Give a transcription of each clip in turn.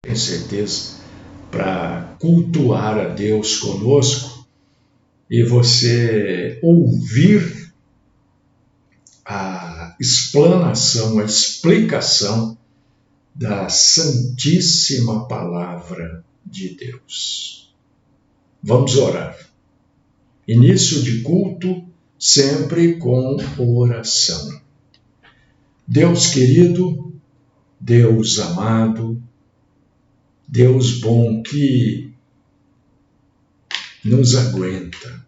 tenho certeza, para cultuar a Deus conosco e você ouvir a explanação, a explicação da Santíssima Palavra de Deus. Vamos orar. Início de culto, sempre com oração. Deus querido, Deus amado, Deus bom que nos aguenta.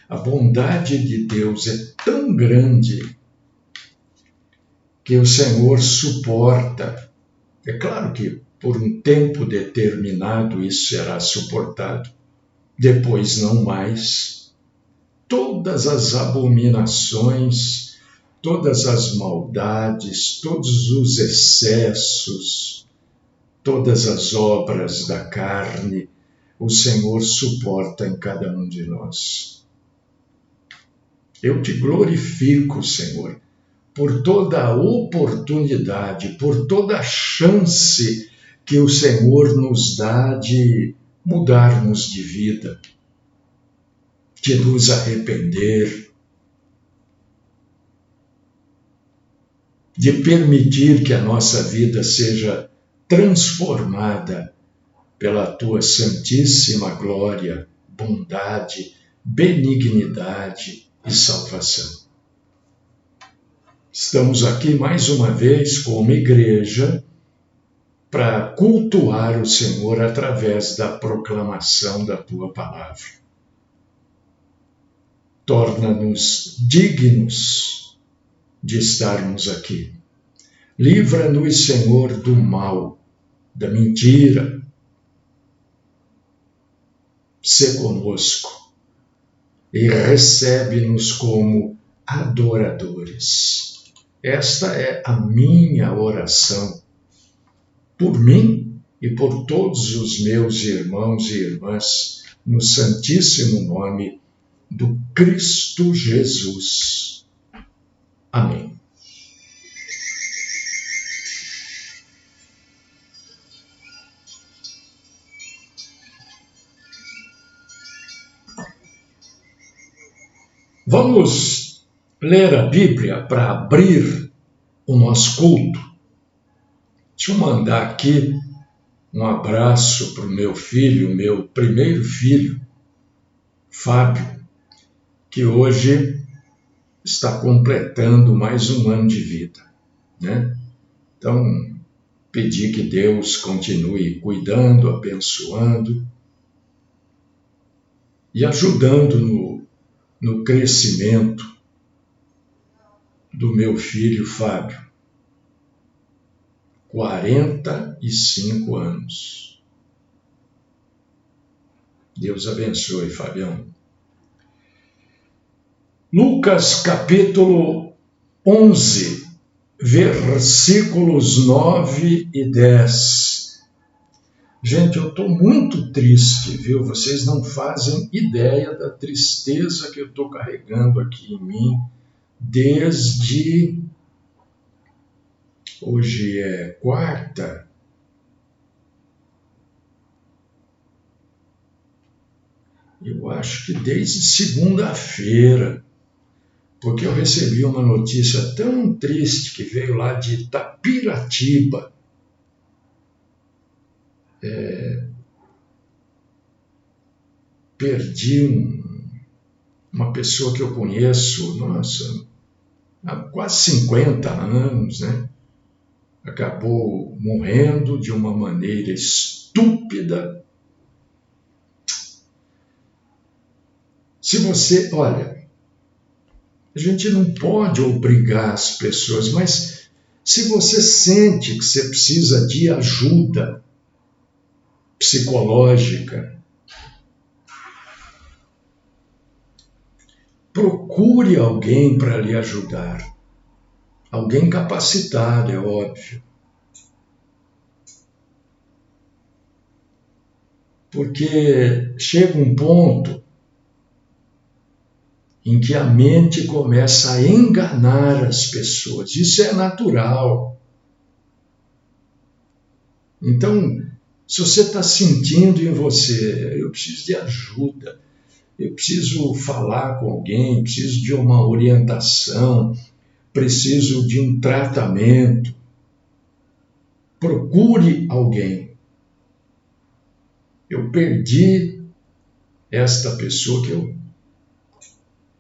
A bondade de Deus é tão grande que o Senhor suporta. É claro que por um tempo determinado isso será suportado, depois não mais. Todas as abominações, todas as maldades, todos os excessos, todas as obras da carne, o Senhor suporta em cada um de nós. Eu te glorifico, Senhor, por toda a oportunidade, por toda a chance que o Senhor nos dá de mudarmos de vida, de nos arrepender, de permitir que a nossa vida seja transformada pela tua santíssima glória, bondade, benignidade e salvação. Estamos aqui mais uma vez como igreja para cultuar o Senhor através da proclamação da tua palavra. Torna-nos dignos de estarmos aqui. Livra-nos, Senhor, do mal, da mentira. Sê conosco e recebe-nos como adoradores. Esta é a minha oração, por mim e por todos os meus irmãos e irmãs, no santíssimo nome do Cristo Jesus. Amém. Vamos ler a Bíblia para abrir o nosso culto. Deixa eu mandar aqui um abraço para o meu filho, meu primeiro filho, Fábio, que hoje está completando mais um ano de vida, né? Então, pedir que Deus continue cuidando, abençoando e ajudando no crescimento do meu filho Fábio. 45 anos. Deus abençoe, Fabião. Lucas capítulo 11, versículos 9 e 10. Gente, eu estou muito triste, viu? Vocês não fazem ideia da tristeza que eu estou carregando aqui em mim desde... Hoje é quarta. Eu acho que desde segunda-feira, porque eu recebi uma notícia tão triste que veio lá de Itapiratiba. Perdi uma pessoa que eu conheço, nossa, há quase 50 anos, né? Acabou morrendo de uma maneira estúpida. Se você, olha, a gente não pode obrigar as pessoas, mas se você sente que você precisa de ajuda psicológica, procure alguém para lhe ajudar. Alguém capacitado, é óbvio. Porque chega um ponto em que a mente começa a enganar as pessoas. Isso é natural. Então, se você está sentindo em você, eu preciso de ajuda, eu preciso falar com alguém, preciso de uma orientação, preciso de um tratamento, procure alguém. Eu perdi esta pessoa que eu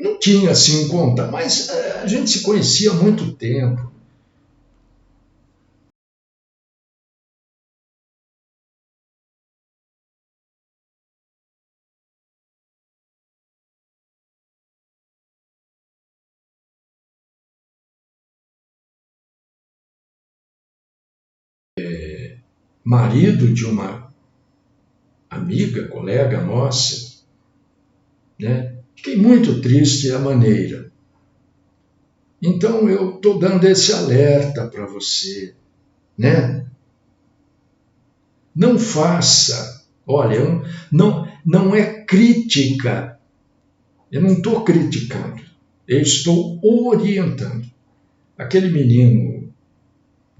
não tinha assim um contato, mas a gente se conhecia há muito tempo. Marido de uma amiga, colega nossa, né? Fiquei muito triste a maneira. Então eu estou dando esse alerta para você, né? Não faça, olha, não é crítica, eu não estou criticando, eu estou orientando. Aquele menino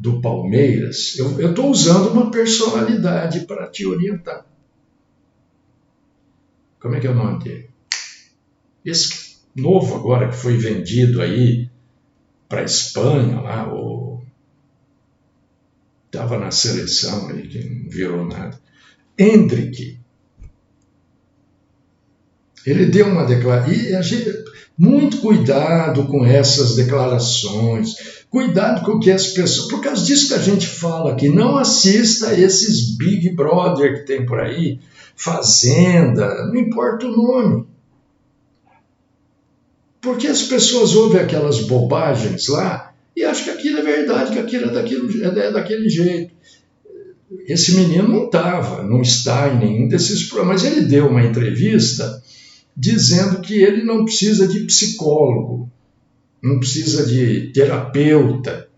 do Palmeiras, eu estou usando uma personalidade para te orientar. Como é que é o nome dele? Esse novo agora que foi vendido aí para a Espanha, lá, estava na seleção aí, que não virou nada. Endrick, ele deu uma declaração, e a gente, muito cuidado com essas declarações, cuidado com o que as pessoas, por causa disso que a gente fala aqui, não assista esses Big Brother que tem por aí, Fazenda, não importa o nome. Porque as pessoas ouvem aquelas bobagens lá e acham que aquilo é verdade, que aquilo é daquele jeito. Esse menino não está em nenhum desses programas, mas ele deu uma entrevista dizendo que ele não precisa de psicólogo, não precisa de terapeuta,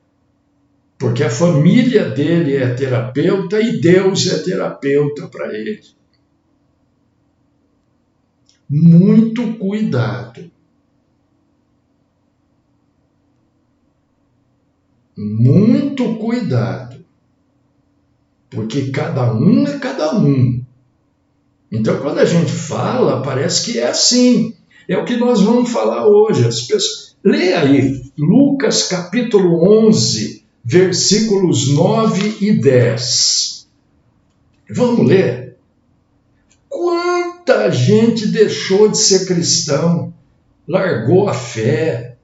porque a família dele é terapeuta e Deus é terapeuta para ele. Muito cuidado. Muito cuidado. Porque cada um é cada um. Então, quando a gente fala, parece que é assim. É o que nós vamos falar hoje. As pessoas... Lê aí, Lucas capítulo 11, versículos 9 e 10. Vamos ler. Quanta gente deixou de ser cristão, largou a fé.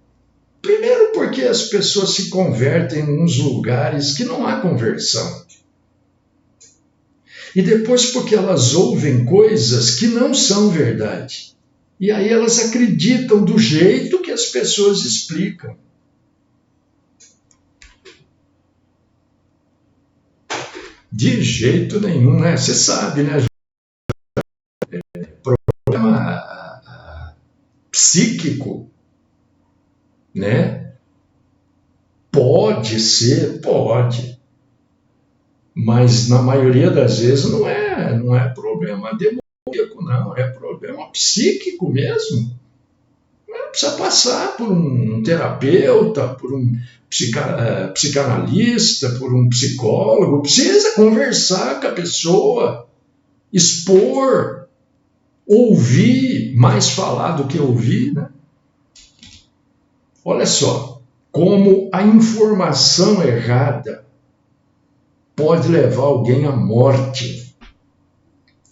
Primeiro porque as pessoas se convertem em uns lugares que não há conversão. E depois porque elas ouvem coisas que não são verdade. E aí elas acreditam do jeito que as pessoas explicam. De jeito nenhum, né? Você sabe, né? Problema psíquico, né? Pode ser, pode. Mas na maioria das vezes não é problema demoníaco, não. É problema psíquico mesmo. Precisa passar por um terapeuta, por um psicanalista, por um psicólogo, precisa conversar com a pessoa, expor, ouvir, mais falar do que ouvir, né? Olha só, como a informação errada pode levar alguém à morte.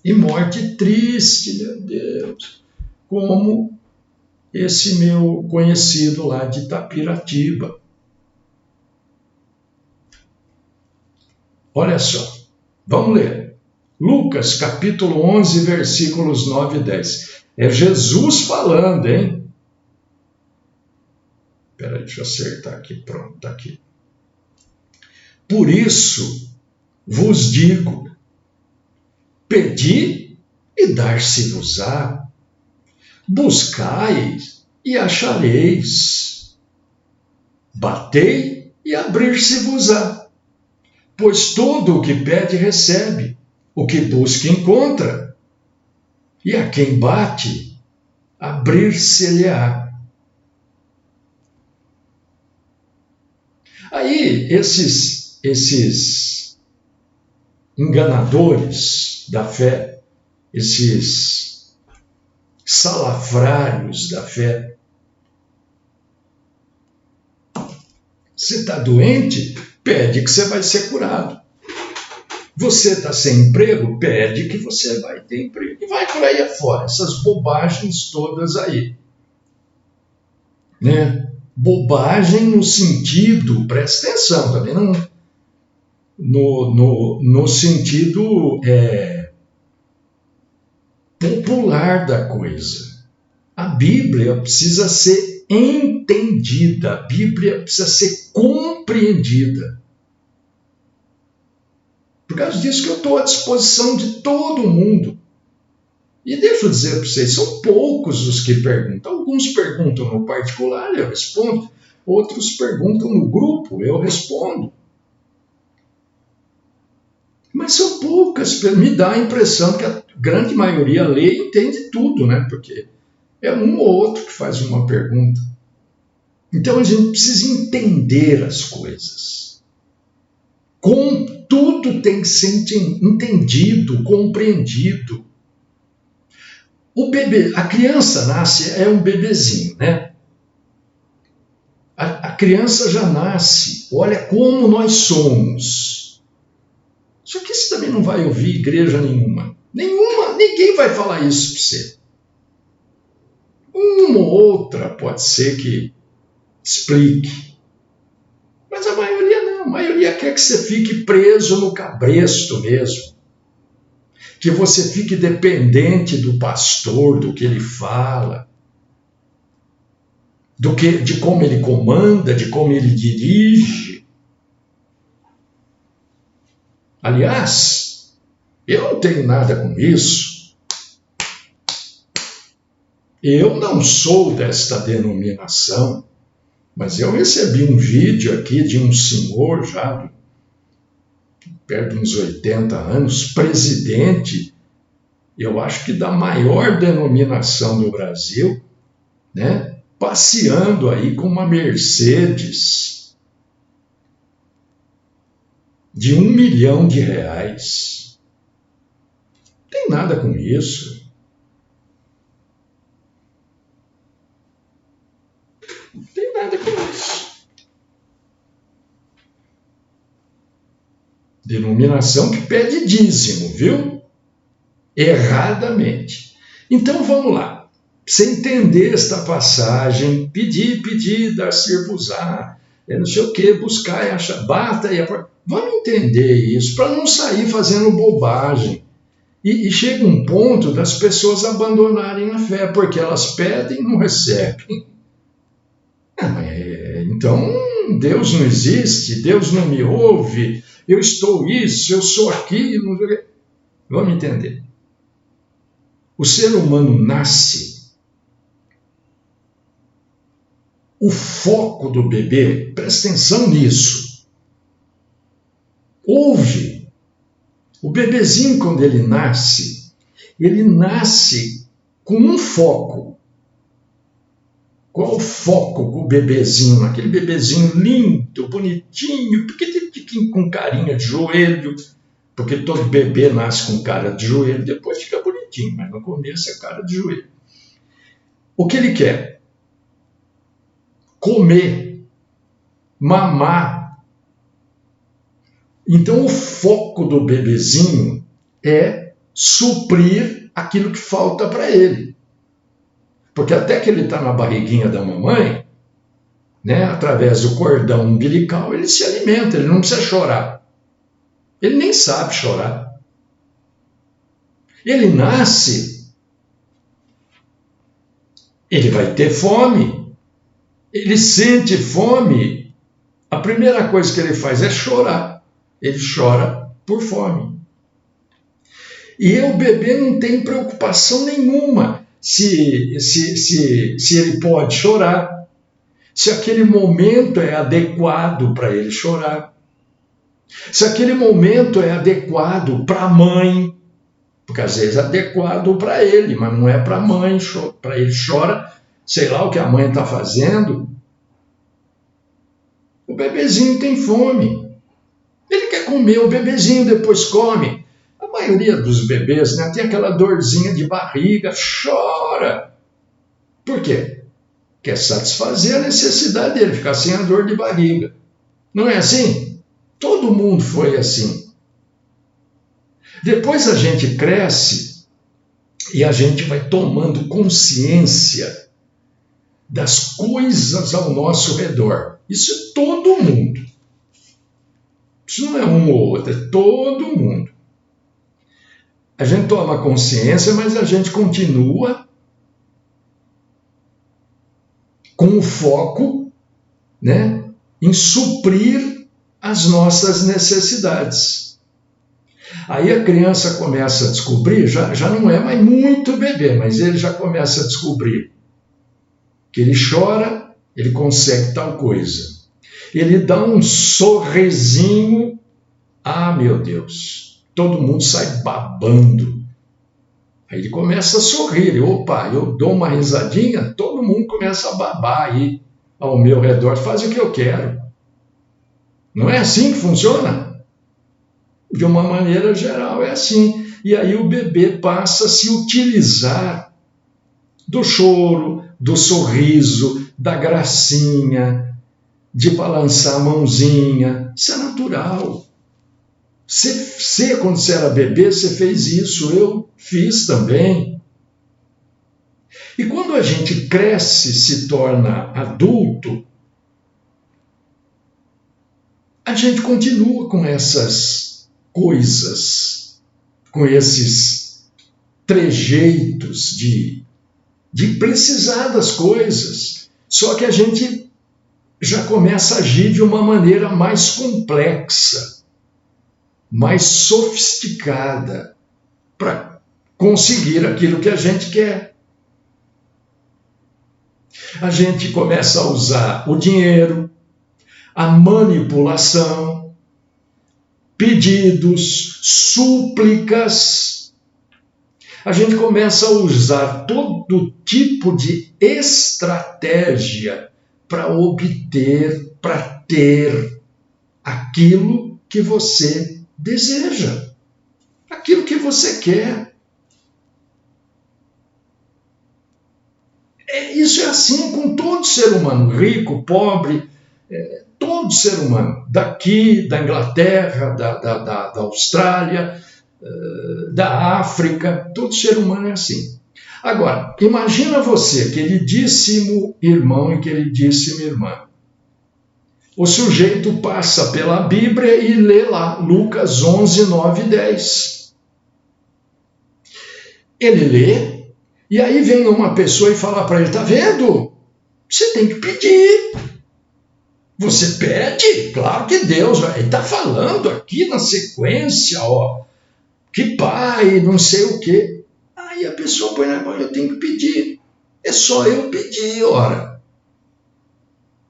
E morte triste, meu Deus. Como esse meu conhecido lá de Itapiratiba. Olha só, vamos ler. Lucas, capítulo 11, versículos 9 e 10. É Jesus falando, hein? Espera aí, deixa eu acertar aqui. Pronto, está aqui. Por isso vos digo, pedi e dar-se-vos-á. Buscai e achareis. Batei e abrir-se-vos-á. Pois todo o que pede recebe, o que busca encontra, e a quem bate, abrir-se-lhe-á. Aí, esses enganadores da fé, esses salafrários da fé. Você está doente? Pede que você vai ser curado. Você está sem emprego? Pede que você vai ter emprego. E vai por aí afora, essas bobagens todas aí. Né? Bobagem no sentido, presta atenção, também não, no sentido popular da coisa. A Bíblia precisa ser entendida, a Bíblia precisa ser compreendida. Por causa disso que eu estou à disposição de todo mundo. E deixa eu dizer para vocês, são poucos os que perguntam. Alguns perguntam no particular, eu respondo. Outros perguntam no grupo, eu respondo. Mas são poucas, me dá a impressão que a grande maioria lê e entende tudo, né? Porque é um ou outro que faz uma pergunta. Então a gente precisa entender as coisas. Tudo tem que ser entendido, compreendido. O bebê, a criança nasce, é um bebezinho, né? A criança já nasce, olha como nós somos. Só que você também não vai ouvir igreja nenhuma. Ninguém vai falar isso para você. Uma ou outra pode ser que explique. Mas a maioria não. A maioria quer que você fique preso no cabresto mesmo. Que você fique dependente do pastor, do que ele fala, de como ele comanda, de como ele dirige. Aliás, eu não tenho nada com isso. Eu não sou desta denominação, mas eu recebi um vídeo aqui de um senhor já perto de uns 80 anos, presidente, eu acho que da maior denominação do Brasil, né, passeando aí com uma Mercedes de R$1 milhão. Não tem nada com isso. Não tem nada com isso. Denominação que pede dízimo, viu? Erradamente. Então vamos lá. Pra você entender esta passagem, pedir, dar-se-vos-á, não sei o que, buscar e achar, bata e apar... Vamos entender isso, para não sair fazendo bobagem. E chega um ponto das pessoas abandonarem a fé, porque elas pedem e não recebem. Então, Deus não existe, Deus não me ouve, eu estou isso, eu sou aquilo. Vamos entender. O ser humano nasce. O foco do bebê, presta atenção nisso. Ouve. O bebezinho, quando ele nasce com um foco. Qual o foco com o bebezinho? Aquele bebezinho lindo, bonitinho, pequenininho, com carinha de joelho, porque todo bebê nasce com cara de joelho, depois fica bonitinho, mas no começo é cara de joelho. O que ele quer? Comer, mamar. Então o foco do bebezinho é suprir aquilo que falta para ele. Porque até que ele está na barriguinha da mamãe, né, através do cordão umbilical, ele se alimenta, ele não precisa chorar. Ele nem sabe chorar. Ele nasce, ele vai ter fome. Ele sente fome, a primeira coisa que ele faz é chorar. Ele chora por fome. E o bebê não tem preocupação nenhuma se ele pode chorar, se aquele momento é adequado para ele chorar, se aquele momento é adequado para a mãe, porque às vezes é adequado para ele, mas não é para a mãe, para ele chora, sei lá o que a mãe está fazendo. O bebezinho tem fome, ele quer quer comer, o bebezinho depois come. A maioria dos bebês, né, tem aquela dorzinha de barriga, chora. Por quê? Quer satisfazer a necessidade dele, ficar sem a dor de barriga. Não é assim? Todo mundo foi assim. Depois a gente cresce e a gente vai tomando consciência das coisas ao nosso redor. Isso é todo mundo. Isso não é um ou outro, é todo mundo. A gente toma consciência, mas a gente continua com o foco, né, em suprir as nossas necessidades. Aí a criança começa a descobrir, já não é mais muito bebê, mas ele já começa a descobrir que ele chora, ele consegue tal coisa. Ele dá um sorrisinho, meu Deus, todo mundo sai babando. Aí ele começa a sorrir, opa, eu dou uma risadinha, todo mundo começa a babar aí ao meu redor, faz o que eu quero. Não é assim que funciona? De uma maneira geral é assim. E aí o bebê passa a se utilizar do choro, do sorriso, da gracinha, de balançar a mãozinha. Isso é natural. Você, quando você era bebê, você fez isso, eu fiz também. E quando a gente cresce, se torna adulto, a gente continua com essas coisas, com esses trejeitos de precisar das coisas. Só que a gente já começa a agir de uma maneira mais complexa, mais sofisticada, para conseguir aquilo que a gente quer. A gente começa a usar o dinheiro, a manipulação, pedidos, súplicas. A gente começa a usar todo tipo de estratégia para obter, para ter aquilo que você deseja, aquilo que você quer. Isso é assim com todo ser humano, rico, pobre, todo ser humano, daqui, da Inglaterra, da Austrália, da África, todo ser humano é assim. Agora, imagina você, queridíssimo irmão e queridíssima irmã. O sujeito passa pela Bíblia e lê lá Lucas 11, 9 e 10. Ele lê, e aí vem uma pessoa e fala para ele, tá vendo? Você tem que pedir. Você pede? Claro que Deus, ele está falando aqui na sequência, que pai, não sei o quê. Aí a pessoa põe na mão, eu tenho que pedir. É só eu pedir, ora.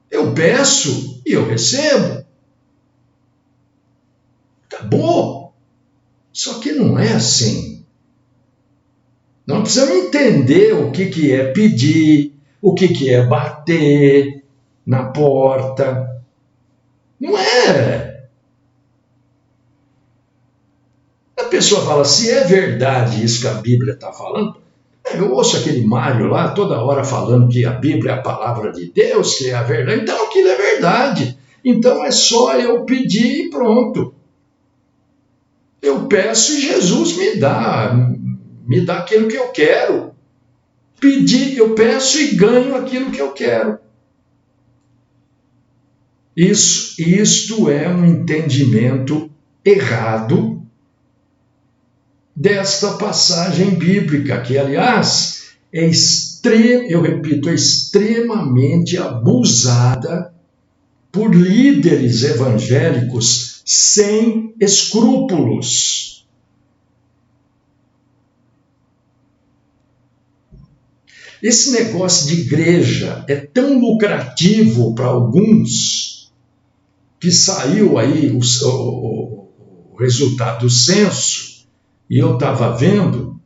Eu peço e eu recebo. Acabou. Só que não é assim. Nós precisamos entender o que é pedir, o que é bater na porta. Não é. A pessoa fala, se é verdade isso que a Bíblia está falando, eu ouço aquele Mário lá toda hora falando que a Bíblia é a palavra de Deus, que é a verdade. Então aquilo é verdade. Então é só eu pedir e pronto. Eu peço e Jesus me dá aquilo que eu quero. Pedir, eu peço e ganho aquilo que eu quero. Isto é um entendimento errado desta passagem bíblica, que, aliás, é extremamente abusada por líderes evangélicos sem escrúpulos. Esse negócio de igreja é tão lucrativo para alguns que saiu aí o resultado do censo, e eu estava vendo,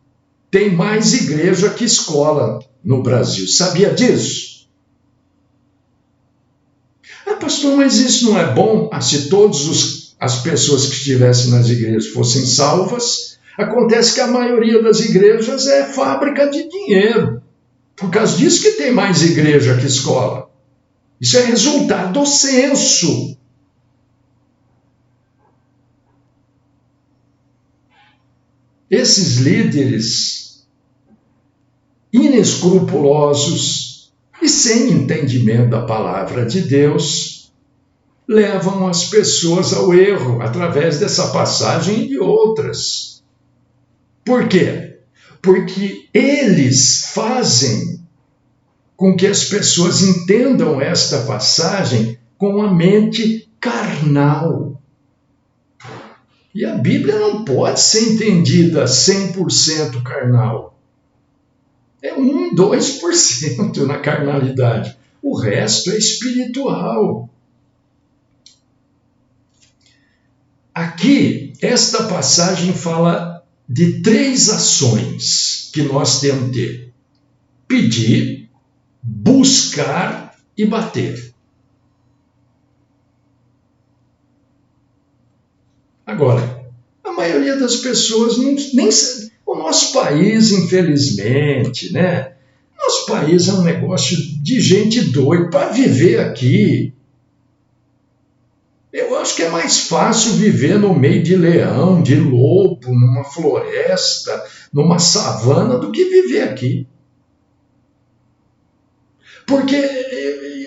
tem mais igreja que escola no Brasil. Sabia disso? Pastor, mas isso não é bom? Se todos os as pessoas que estivessem nas igrejas fossem salvas. Acontece que a maioria das igrejas é fábrica de dinheiro. Por causa disso que tem mais igreja que escola. Isso é resultado do censo. Esses líderes inescrupulosos e sem entendimento da palavra de Deus levam as pessoas ao erro através dessa passagem e de outras. Por quê? Porque eles fazem com que as pessoas entendam esta passagem com a mente carnal. E a Bíblia não pode ser entendida 100% carnal. É 1, 2% na carnalidade. O resto é espiritual. Aqui, esta passagem fala de 3 ações que nós temos que ter: pedir, buscar e bater. Agora, a maioria das pessoas nem sabe. O nosso país, infelizmente, né? Nosso país é um negócio de gente doida para viver aqui. Eu acho que é mais fácil viver no meio de leão, de lobo, numa floresta, numa savana, do que viver aqui. Porque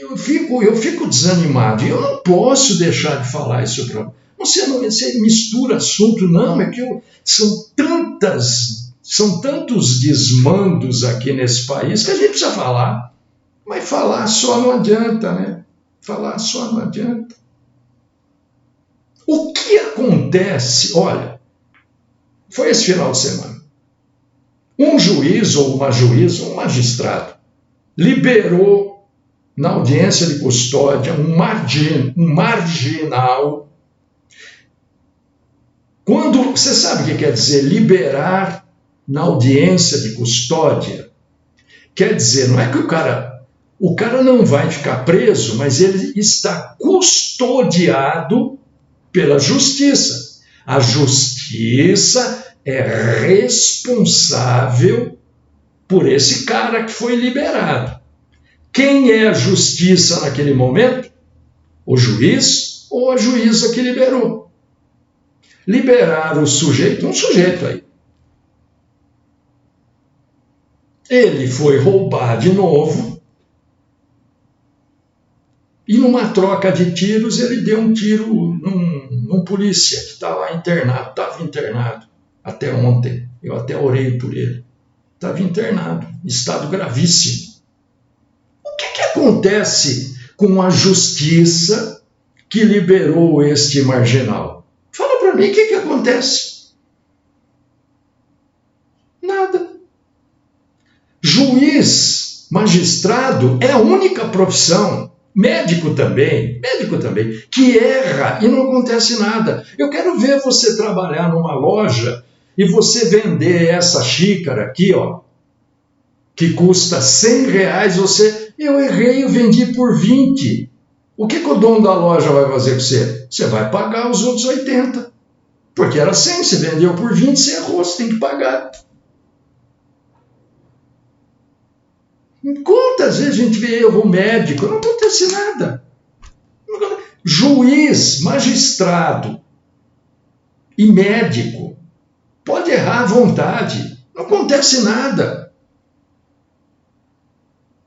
eu fico desanimado e eu não posso deixar de falar isso para você mistura assunto, não, é que são tantos desmandos aqui nesse país que a gente precisa falar. Mas falar só não adianta, né? Falar só não adianta. O que acontece? Olha, foi esse final de semana. Um juiz ou uma juíza, um magistrado, liberou na audiência de custódia um marginal. Quando você sabe o que quer dizer liberar na audiência de custódia? Quer dizer, não é que o cara não vai ficar preso, mas ele está custodiado pela justiça. A justiça é responsável por esse cara que foi liberado. Quem é a justiça naquele momento? O juiz ou a juíza que liberou? Liberaram um sujeito aí. Ele foi roubar de novo e numa troca de tiros ele deu um tiro num polícia que estava internado até ontem. Eu até orei por ele. Estava internado, em estado gravíssimo. O que acontece com a justiça que liberou este marginal? Fala para mim o que acontece. Nada. Juiz, magistrado é a única profissão, médico também, que erra e não acontece nada. Eu quero ver você trabalhar numa loja e você vender essa xícara aqui, ó, que custa R$100, eu errei, eu vendi por 20. O que o dono da loja vai fazer com você? Você vai pagar os outros 80. Porque era 100, você vendeu por 20, você errou, você tem que pagar. Quantas vezes a gente vê erro médico? Não acontece nada. Juiz, magistrado e médico pode errar à vontade. Não acontece nada.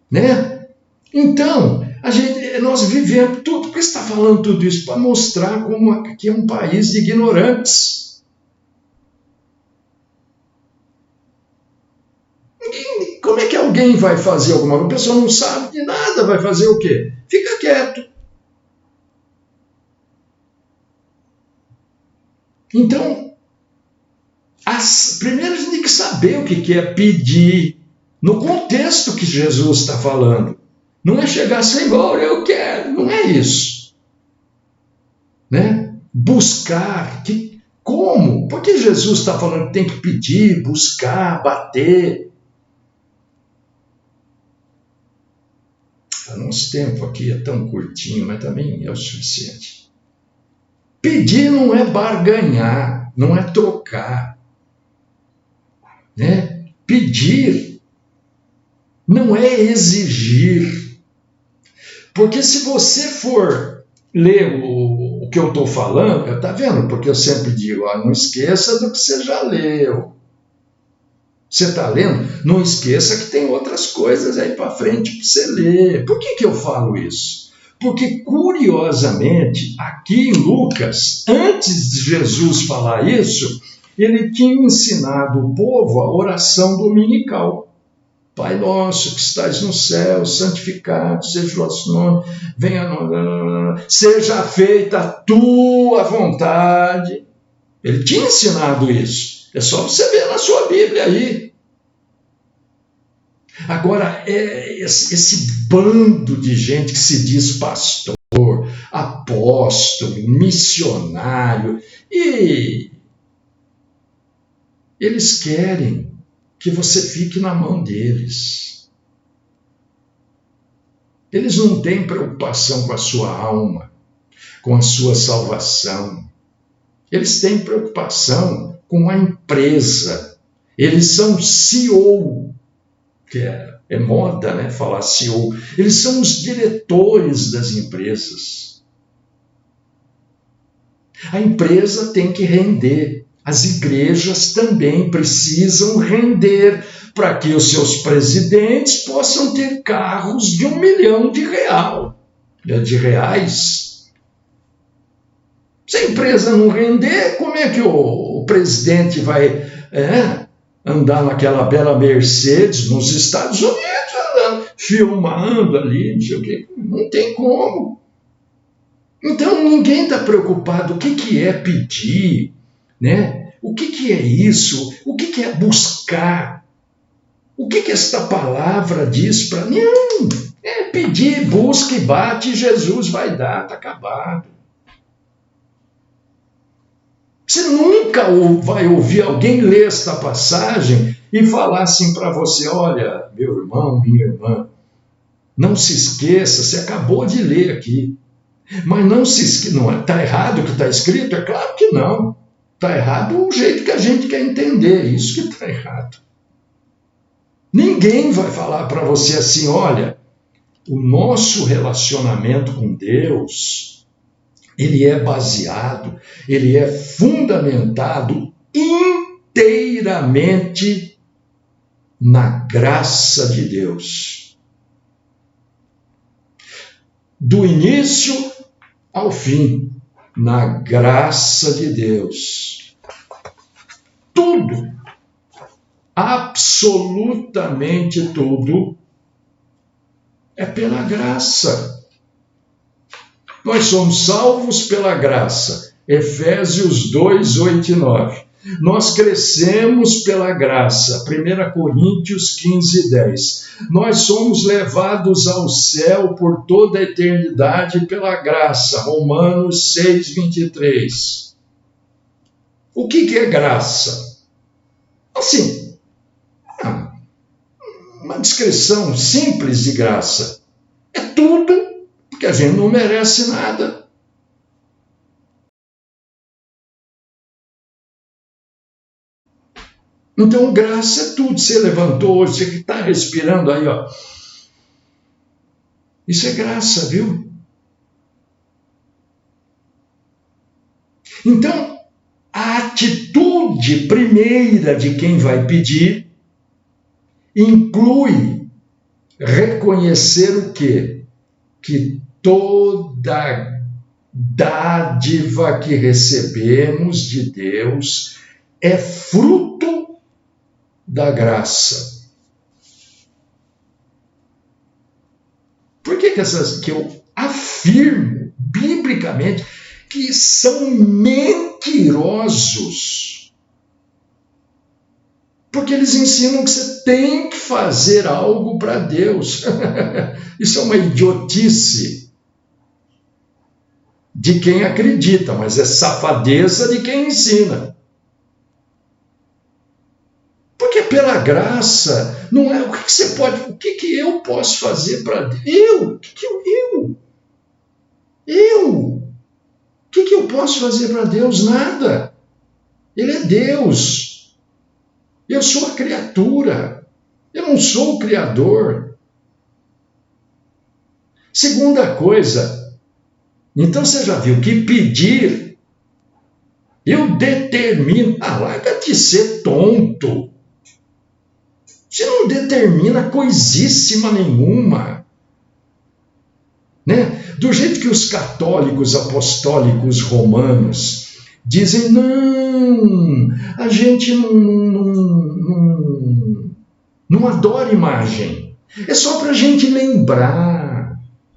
Né? Então, nós vivemos tudo. Por que você está falando tudo isso? Para mostrar como aqui é um país de ignorantes. Como é que alguém vai fazer alguma coisa? A pessoa não sabe de nada, vai fazer o quê? Fica quieto. Então, primeiro a gente tem que saber o que é pedir, no contexto que Jesus está falando. Não é chegar sem embora, eu quero, não é isso. Né? Buscar, como? Por que Jesus está falando que tem que pedir, buscar, bater? O nosso tempo aqui é tão curtinho, mas também é o suficiente. Pedir não é barganhar, não é trocar, né? Pedir não é exigir. Porque se você for ler o que eu estou falando, está vendo? Porque eu sempre digo, não esqueça do que você já leu. Você está lendo? Não esqueça que tem outras coisas aí para frente para você ler. Por que eu falo isso? Porque, curiosamente, aqui em Lucas, antes de Jesus falar isso, ele tinha ensinado o povo a oração dominical. Pai nosso que estais no céu, santificado seja o vosso nome, venha seja feita a tua vontade. Ele tinha ensinado isso. É só você ver na sua Bíblia aí. Agora, esse bando de gente que se diz pastor, apóstolo, missionário, e eles querem que você fique na mão deles. Eles não têm preocupação com a sua alma, com a sua salvação. Eles têm preocupação com a empresa. Eles são CEO, que é moda, né, falar CEO. Eles são os diretores das empresas. A empresa tem que render. As igrejas também precisam render para que os seus presidentes possam ter carros de R$1 milhão de reais. Se a empresa não render, como é que o presidente vai andar naquela bela Mercedes nos Estados Unidos, filmando ali, não sei o quê? Não tem como. Então ninguém está preocupado. O que é pedir? Né? O que é isso? O que é buscar? O que esta palavra diz para mim? Não, é pedir, busca e bate, Jesus vai dar, está acabado. Você nunca vai ouvir alguém ler esta passagem e falar assim para você, olha, meu irmão, minha irmã, não se esqueça, você acabou de ler aqui, mas não se esqueça, não está errado o que está escrito? É claro que não. Está errado o jeito que a gente quer entender, isso que está errado. Ninguém vai falar para você assim, olha, o nosso relacionamento com Deus, ele é baseado, ele é fundamentado inteiramente na graça de Deus. Do início ao fim, na graça de Deus. Tudo, absolutamente tudo, é pela graça. Nós somos salvos pela graça. Efésios 2, 8 e 9. Nós crescemos pela graça. 1 Coríntios 15, 10. Nós somos levados ao céu por toda a eternidade pela graça. Romanos 6, 23. O que é graça? Assim, uma descrição simples de graça. É tudo, porque a gente não merece nada. Então, graça é tudo. Você levantou hoje, você que está respirando aí, ó. Isso é graça, viu? Então, a atitude primeira de quem vai pedir inclui reconhecer o quê? Que toda dádiva que recebemos de Deus é fruto da graça. Por que eu afirmo biblicamente que são mentirosos? Porque eles ensinam que você tem que fazer algo para Deus. Isso é uma idiotice de quem acredita, mas é safadeza de quem ensina. Porque pela graça, não é o que você pode, o que eu posso fazer para Deus? O que que eu posso fazer para Deus? Nada. Ele é Deus. Eu sou a criatura. Eu não sou o Criador. Segunda coisa, então você já viu que pedir, eu determino. Larga de ser tonto. Você não determina coisíssima nenhuma. Né? Do jeito que os católicos apostólicos romanos dizem, não, a gente não adora imagem. É só para a gente lembrar.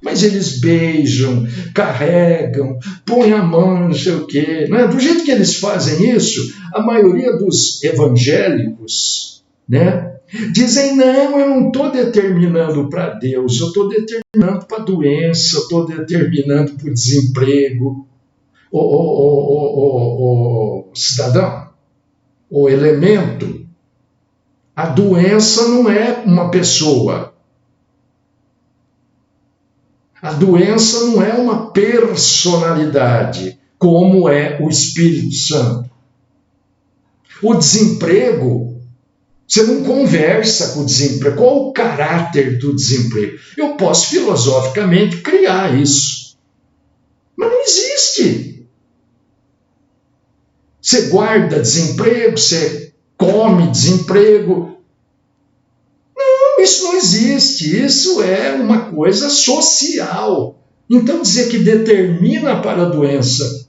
Mas eles beijam, carregam, põem a mão, não sei o quê. Né? Do jeito que eles fazem isso, a maioria dos evangélicos, né, dizem, não, eu não estou determinando para Deus, eu estou determinando para a doença, eu estou determinando para o desemprego. O cidadão, o elemento, a doença não é uma pessoa. A doença não é uma personalidade, como é o Espírito Santo. O desemprego, você não conversa com o desemprego. Qual o caráter do desemprego? Eu posso filosoficamente criar isso. Mas não existe. Você guarda desemprego, você come desemprego. Não, isso não existe. Isso é uma coisa social. Então dizer que determina para a doença,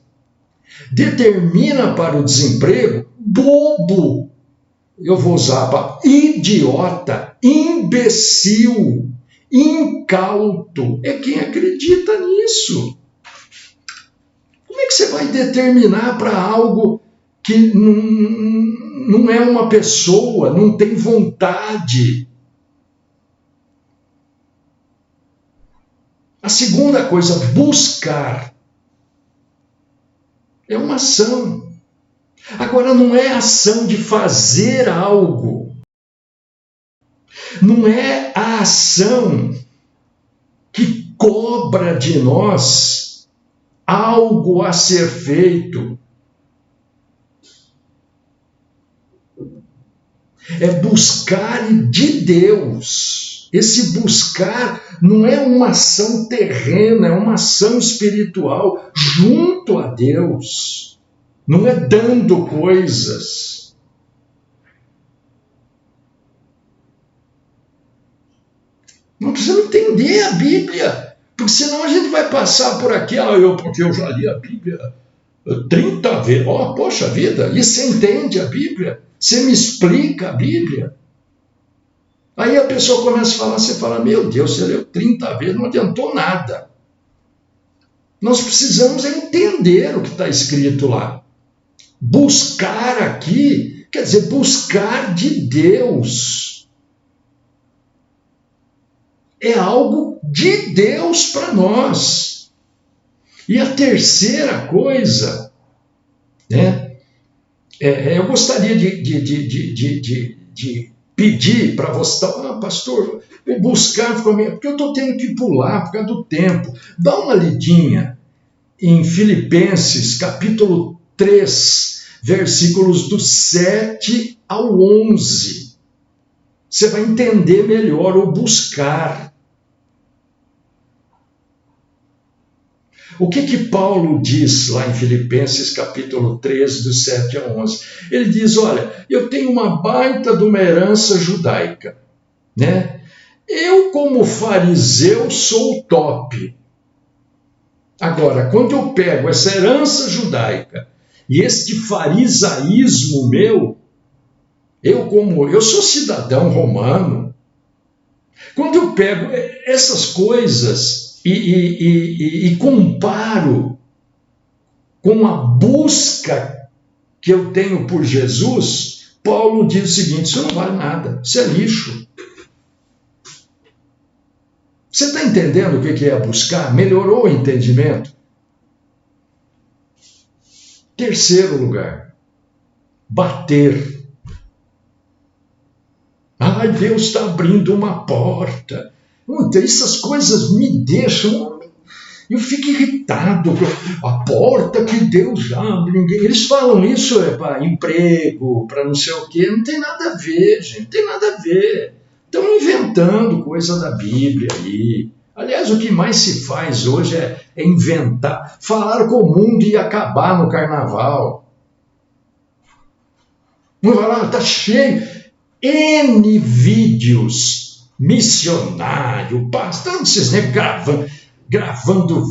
determina para o desemprego, bobo. Eu vou usar a palavra idiota, imbecil, incauto. É quem acredita nisso. Como é que você vai determinar para algo que não é uma pessoa, não tem vontade? A segunda coisa, buscar. É uma ação. Agora, não é ação de fazer algo. Não é a ação que cobra de nós algo a ser feito. É buscar de Deus. Esse buscar não é uma ação terrena, é uma ação espiritual junto a Deus. Não é dando coisas. Não precisamos entender a Bíblia, porque senão a gente vai passar por aqui, porque eu já li a Bíblia 30 vezes. Poxa vida, e você entende a Bíblia? Você me explica a Bíblia? Aí a pessoa começa a falar, você fala, meu Deus, você leu 30 vezes, não adiantou nada. Nós precisamos entender o que está escrito lá. Buscar aqui, quer dizer, buscar de Deus. É algo de Deus para nós. E a terceira coisa, né, eu gostaria de pedir para você, pastor, buscar, porque eu estou tendo que pular por causa do tempo. Dá uma lidinha em Filipenses, capítulo 3, versículos do 7 ao 11. Você vai entender melhor o buscar. O que Paulo diz lá em Filipenses, capítulo 3, do 7 a 11? Ele diz, olha, eu tenho uma baita de uma herança judaica, né? Eu, como fariseu, sou o top. Agora, quando eu pego essa herança judaica e este farisaísmo meu, eu sou cidadão romano, quando eu pego essas coisas e comparo com a busca que eu tenho por Jesus, Paulo diz o seguinte, isso não vale nada, isso é lixo. Você está entendendo o que é buscar? Melhorou o entendimento? Terceiro lugar, bater. Deus está abrindo uma porta. Essas coisas me deixam Eu fico irritado com a porta que Deus abre. Eles falam isso para emprego, para não sei o quê. Não tem nada a ver, gente. Não tem nada a ver. Estão inventando coisa da Bíblia aí. Aliás, o que mais se faz hoje é inventar. Falaram que o mundo ia acabar no carnaval. Não vai lá, está cheio. N vídeos, missionário, pastor, esses negros gravando.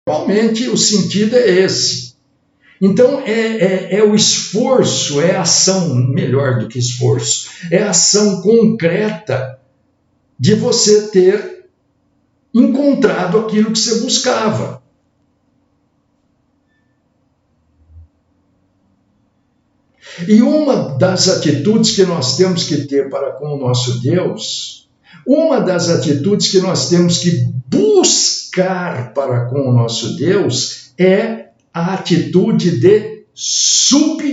Realmente o sentido é esse. Então é o esforço, é a ação, melhor do que esforço, é a ação concreta de você ter encontrado aquilo que você buscava. E uma das atitudes que nós temos que ter para com o nosso Deus, uma das atitudes que nós temos que buscar para com o nosso Deus é a atitude de submissão.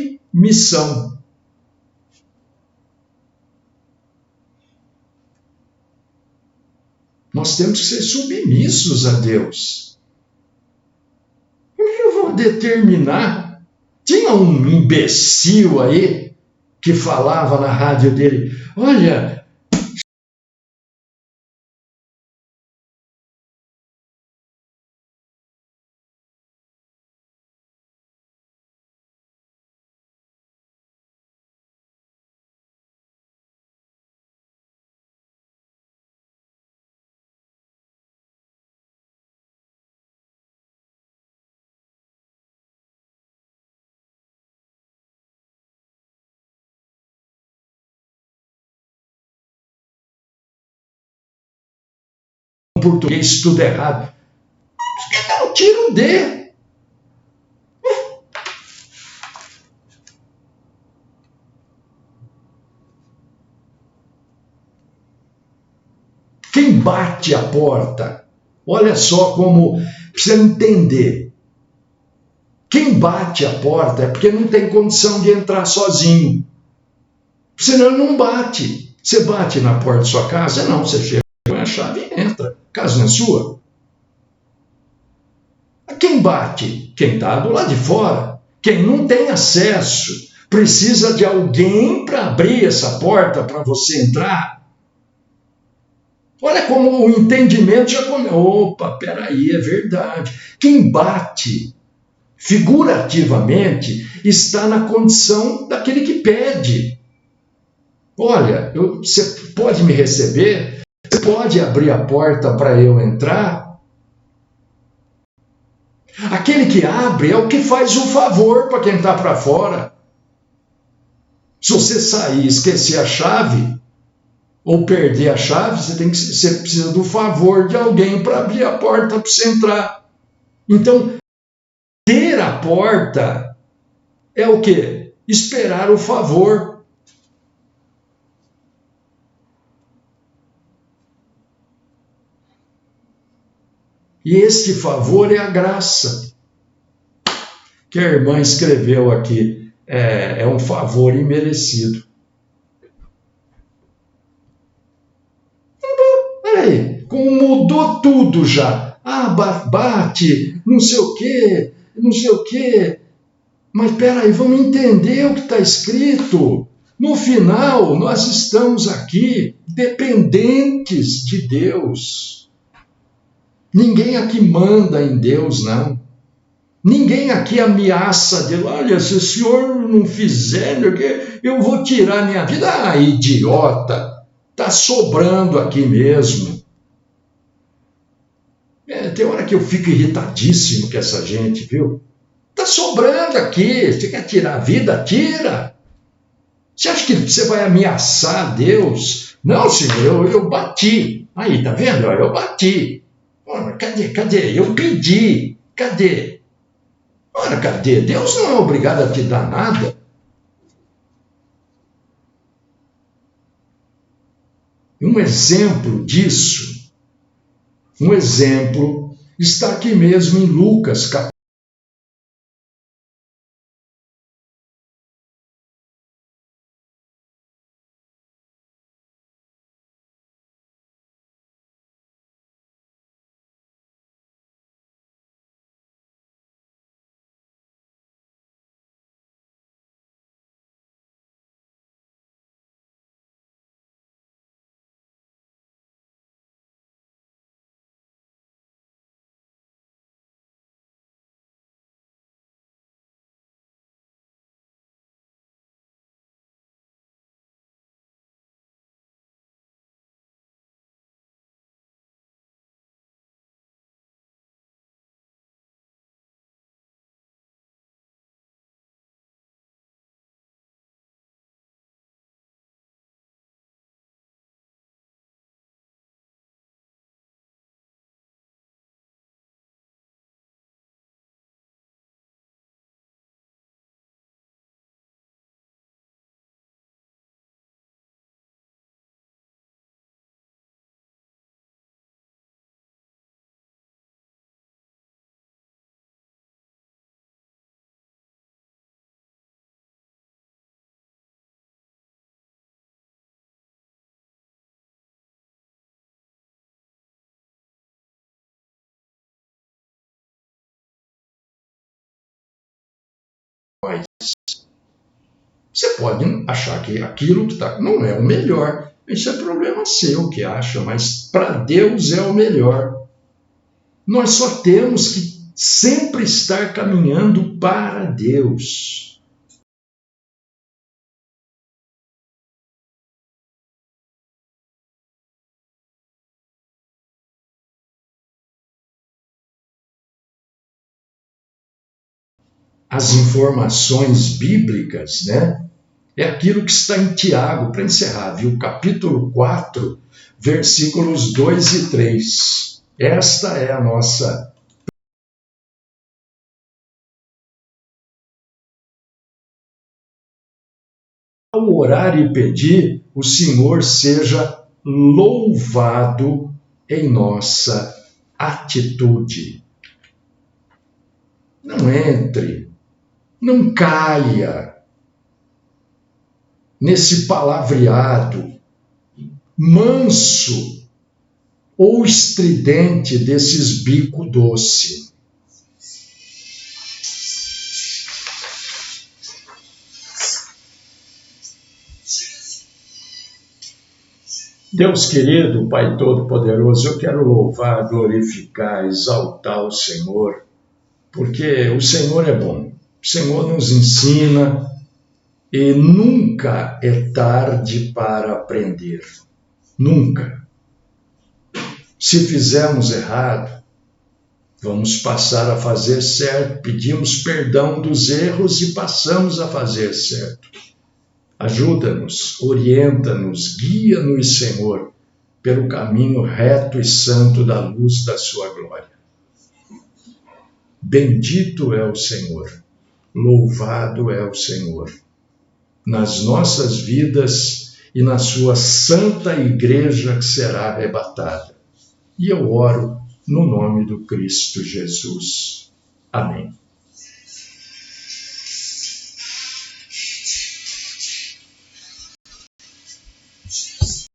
Nós temos que ser submissos a Deus. Eu vou determinar. Tinha um imbecil aí que falava na rádio dele, olha, português tudo errado. Eu tiro D. Quem bate a porta, olha só como precisa entender. Quem bate a porta é porque não tem condição de entrar sozinho. Senão ele não bate. Você bate na porta da sua casa? Não, você chega com a chave e entra. A casa não é sua. Quem bate? Quem está do lado de fora. Quem não tem acesso. Precisa de alguém para abrir essa porta para você entrar. Olha como o entendimento já começa. Opa, peraí, é verdade. Quem bate, figurativamente, está na condição daquele que pede. Olha, você pode me receber? Você pode abrir a porta para eu entrar? Aquele que abre é o que faz um favor para quem está para fora. Se você sair e esquecer a chave, ou perder a chave, você precisa do favor de alguém para abrir a porta para você entrar. Então, ter a porta é o quê? Esperar o favor. E este favor é a graça. Que a irmã escreveu aqui. É um favor imerecido. Peraí, como mudou tudo já. bate, não sei o quê, não sei o quê. Mas espera aí, vamos entender o que está escrito. No final, nós estamos aqui dependentes de Deus. Ninguém aqui manda em Deus, não. Ninguém aqui ameaça Deus. Olha, se o senhor não fizer, eu vou tirar minha vida. Ah, idiota, está sobrando aqui mesmo. Tem hora que eu fico irritadíssimo com essa gente, viu? Está sobrando aqui, você quer tirar a vida? Tira. Você acha que você vai ameaçar Deus? Não, senhor, eu bati. Aí, tá vendo? Eu bati. Ora, cadê? Eu pedi. Cadê? Ora, cadê? Deus não é obrigado a te dar nada. Um exemplo disso, está aqui mesmo em Lucas, capítulo. Você pode achar que aquilo que está não é o melhor. Isso é problema seu que acha, mas para Deus é o melhor. Nós só temos que sempre estar caminhando para Deus. As informações bíblicas, né? É aquilo que está em Tiago, para encerrar, viu? Capítulo 4, versículos 2 e 3. Esta é a nossa. Ao orar e pedir, o Senhor seja louvado em nossa atitude. Não entre, não caia nesse palavreado manso ou estridente desses bico doce. Deus querido, Pai Todo-Poderoso, eu quero louvar, glorificar, exaltar o Senhor, porque o Senhor é bom, o Senhor nos ensina e nunca é tarde para aprender, nunca. Se fizermos errado, vamos passar a fazer certo, pedimos perdão dos erros e passamos a fazer certo. Ajuda-nos, orienta-nos, guia-nos, Senhor, pelo caminho reto e santo da luz da sua glória. Bendito é o Senhor, louvado é o Senhor, nas nossas vidas e na sua santa igreja que será arrebatada. E eu oro no nome do Cristo Jesus. Amém.